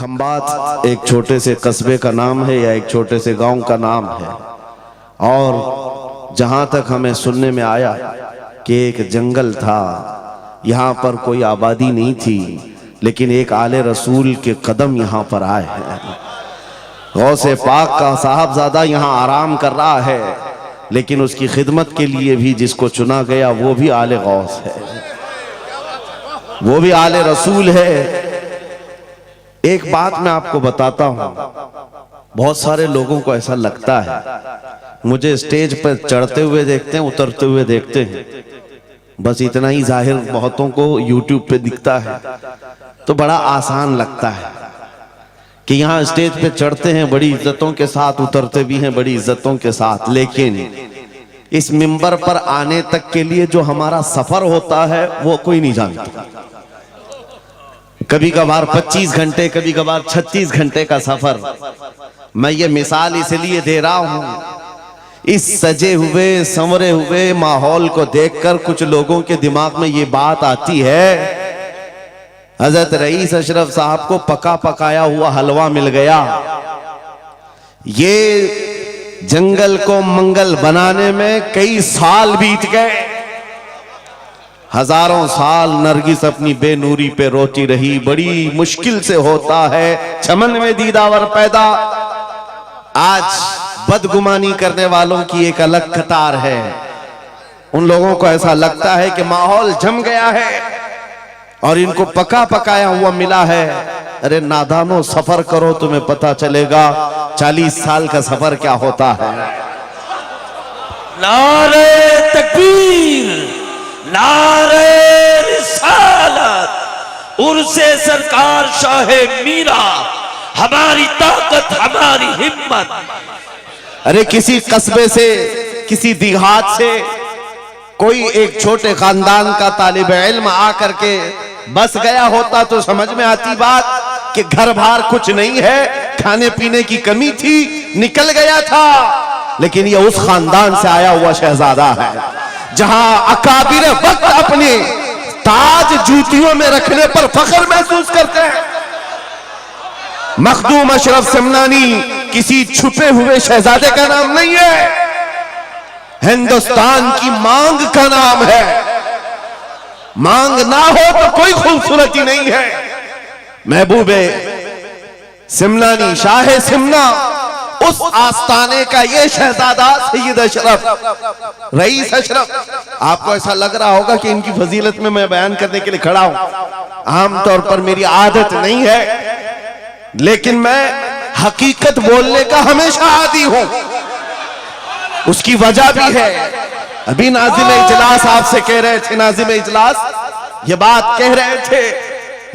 खंबात एक छोटे से कस्बे का नाम है या एक छोटे से गांव का नाम है। और जहां तक हमें सुनने में आया कि एक जंगल था, यहाँ पर कोई आबादी नहीं थी, लेकिन एक आले रसूल के कदम यहाँ पर आए हैं। गौसे पाक का साहबजादा यहाँ आराम कर रहा है, लेकिन उसकी खिदमत के लिए भी जिसको चुना गया वो भी आले गौस है, वो भी आले रसूल है। एक बात मैं आपको बताता हूं, बहुत सारे लोगों को ऐसा लगता है, मुझे स्टेज पर चढ़ते हुए देखते हैं, उतरते हुए देखते हैं, बस इतना ही जाहिर बहुतों को यूट्यूब पे दिखता है, तो बड़ा आसान लगता है कि यहाँ स्टेज पे चढ़ते हैं बड़ी इज्जतों के साथ, उतरते भी हैं बड़ी इज्जतों के साथ, लेकिन इस मिंबर पर आने तक के लिए जो हमारा सफर होता है वो कोई नहीं जानता। कभी कभार 25 घंटे, कभी कभार 36 घंटे का सफर। मैं ये मिसाल इसलिए दे रहा हूं, इस सजे हुए संवरे हुए माहौल को देखकर कुछ लोगों के दिमाग में ये बात आती है, हजरत रईस अशरफ साहब को पका पकाया हुआ हलवा मिल गया। ये जंगल को मंगल बनाने में कई साल बीत गए, हजारों साल नरगिस अपनी बेनूरी पे रोती रही, बड़ी मुश्किल से होता है चमन में दीदावर पैदा। आज बदगुमानी करने वालों की एक अलग कतार है। उन लोगों को ऐसा लगता है कि माहौल जम गया है और इनको पका पकाया हुआ मिला है। अरे नादानो, सफर करो, तुम्हें पता चलेगा 40 साल का सफर क्या होता है। नारे तकबीर, नारे रिसालत, उर्से सरकार शाहे मीरा, हमारी ताकत हमारी हिम्मत। अरे किसी कस्बे से, किसी देहात से कोई एक छोटे खानदान का तालिब इल्म आकर के बस गया होता तो समझ में आती बात कि घर बार कुछ नहीं है, खाने पीने की कमी थी, निकल गया था। लेकिन ये उस खानदान से आया हुआ शहजादा है जहां अकाबिर वक्त अपने ताज जूतियों में रखने पर फख्र महसूस करते हैं। मखदूम अशरफ समनानी किसी छुपे हुए शहजादे का नाम नहीं है, हिंदुस्तान की मांग का नाम है। मांग ना हो तो कोई खूबसूरती नहीं है। महबूबे सिमनानी, शाहे सिमना, उस आस्ताने का ये शहजादा सैयद अशरफ, रईस अशरफ। आपको ऐसा लग रहा होगा कि इनकी फजीलत में मैं बयान करने के लिए खड़ा हूं। आमतौर पर मेरी आदत नहीं है, लेकिन मैं हकीकत बोलने का हमेशा आदी हूं। उसकी वजह भी है। अभी नाज़िम इजलास आपसे कह रहे थे, नाज़िम इजलास ये बात कह रहे थे,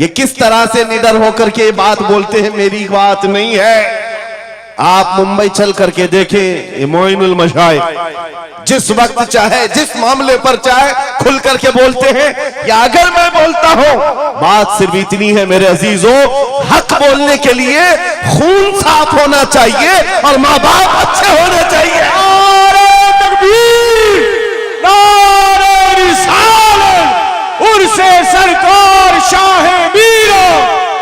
ये किस तरह से निडर होकर के ये बात बोलते हैं, मेरी बात नहीं है। आप मुंबई चल करके देखें, मोइनुल मशाइख जिस वक्त चाहे, जिस मामले पर चाहे खुल करके बोलते हैं। या अगर मैं बोलता हूं, बात सिर्फ इतनी है मेरे अजीजों, हक बोलने के लिए खून साफ होना चाहिए और माँ बाप अच्छे होने चाहिए। नारे तकबीर, नारे रिसालत, उर्से सरकार शाहे मीरा,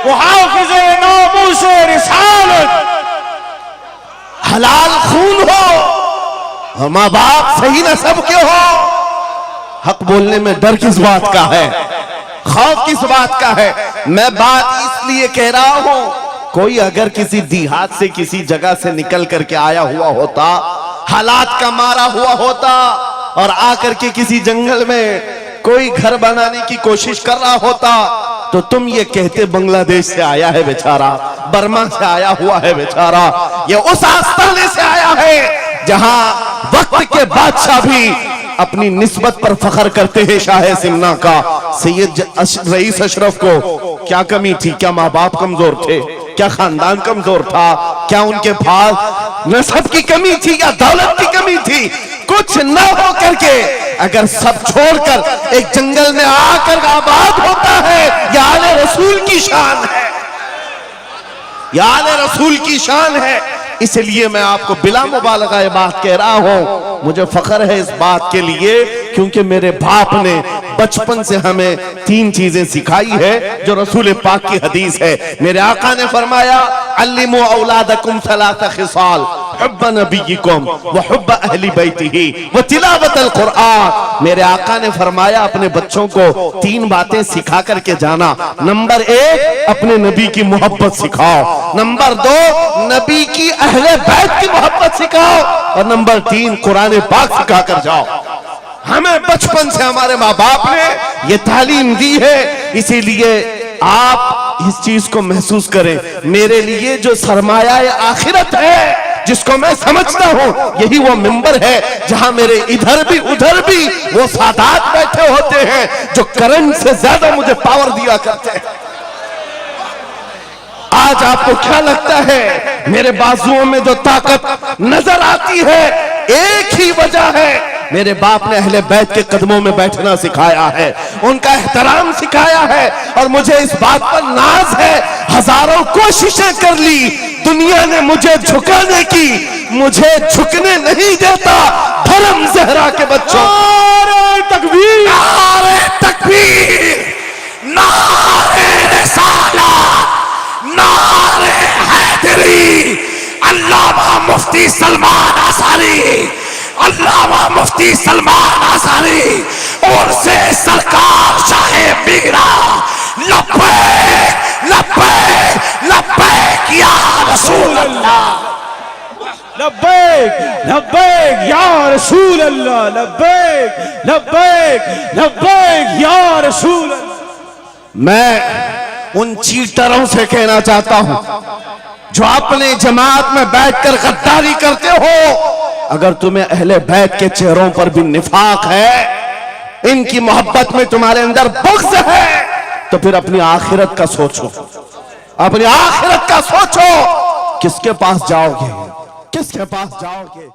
मुहाफिज़े नामूसे रिसालत। हलाल खून हो और माँ बाप सही नस्ब के हो। हक बोलने में डर किस बात का है, खौफ किस बात का है। मैं बात इसलिए कह रहा हूं, कोई अगर किसी देहात से, किसी जगह से निकल करके आया हुआ होता, हालात का मारा हुआ होता और आकर के किसी जंगल में कोई घर बनाने की कोशिश कर रहा होता, तो तुम ये कहते बांग्लादेश से आया है बेचारा, बर्मा से आया हुआ है बेचारा। ये उस आस्ताने से आया है जहां वक्त के बादशाह भी अपनी निस्बत पर फख्र करते हैं। शाहे सिमना का सैयद रईस अशरफ को क्या कमी थी? क्या माँ बाप कमजोर थे? क्या खानदान कमजोर था? क्या उनके पास नस्ब की कमी थी या दौलत की कमी थी? कुछ न हो करके अगर सब छोड़कर एक जंगल में आकर आबाद होता है, यह आले रसूल की शान है, यह आले रसूल की शान है। इसलिए मैं आपको बिला मुबालगा ये बात कह रहा हूं, मुझे फख्र है इस बात के लिए क्योंकि मेरे बाप ने बचपन से हमें 3 चीजें सिखाई है जो रसूल पाक की हदीस है। मेरे आका ने फरमाया अल्लिमू औलादकुम सलासा खिसाल हुब्ब नबीयिकुम व हुब्ब अहली बैतिही व तिलावतल कुरआन। मेरे आका ने फरमाया अपने बच्चों को 3 बातें सिखा करके जाना। नंबर 1 अपने नबी की मोहब्बत सिखाओ, नंबर 2 नबी की अहले बैत की मोहब्बत सिखाओ और नंबर 3 कुरान पाक सिखा कर जाओ। हमें बचपन से हमारे माँ बाप ने ये तालीम दी है, इसीलिए आप इस चीज को महसूस करें। मेरे लिए जो सरमाया आखिरत है जिसको मैं समझता हूं, यही वो मिंबर है जहां मेरे इधर भी उधर भी वो सादात बैठे होते हैं जो करंट से ज्यादा मुझे पावर दिया करते हैं। आज आपको क्या लगता है मेरे बाजुओं में जो ताकत नजर आती है, एक ही वजह है, मेरे बाप ने अहले बैत के कदमों में बैठना सिखाया है, उनका एहतराम सिखाया है और मुझे इस बात पर नाज है। हजारों कोशिशें कर ली दुनिया ने मुझे झुकाने की, मुझे झुकने नहीं देता धर्म ज़हरा के बच्चों। नारे तकबीर, नारे तकबीर, नारे रिसालत, नारे हैदरी। अल्लामा मुफ्ती सलमान आसारी, अल्लामा मुफ्ती सलमान आसारी और से सरकार शाहे मीरा। लब्बैक लब्बैक लब्बैक या रसूल अल्लाह, लब्बैक लब्बैक या रसूल अल्लाह, लब्बैक लब्बैक लब्बैक या रसूल अल्लाह। मैं उन चीटरों से कहना चाहता हूं जो अपने जमात में बैठकर गद्दारी करते हो, अगर तुम्हें अहले बैत के चेहरों पर भी निफाक है, इनकी मोहब्बत में तुम्हारे अंदर बुग़्ज़ है, तो फिर अपनी आखिरत का सोचो, अपनी आखिरत का सोचो। किसके पास जाओगे, किसके पास जाओगे।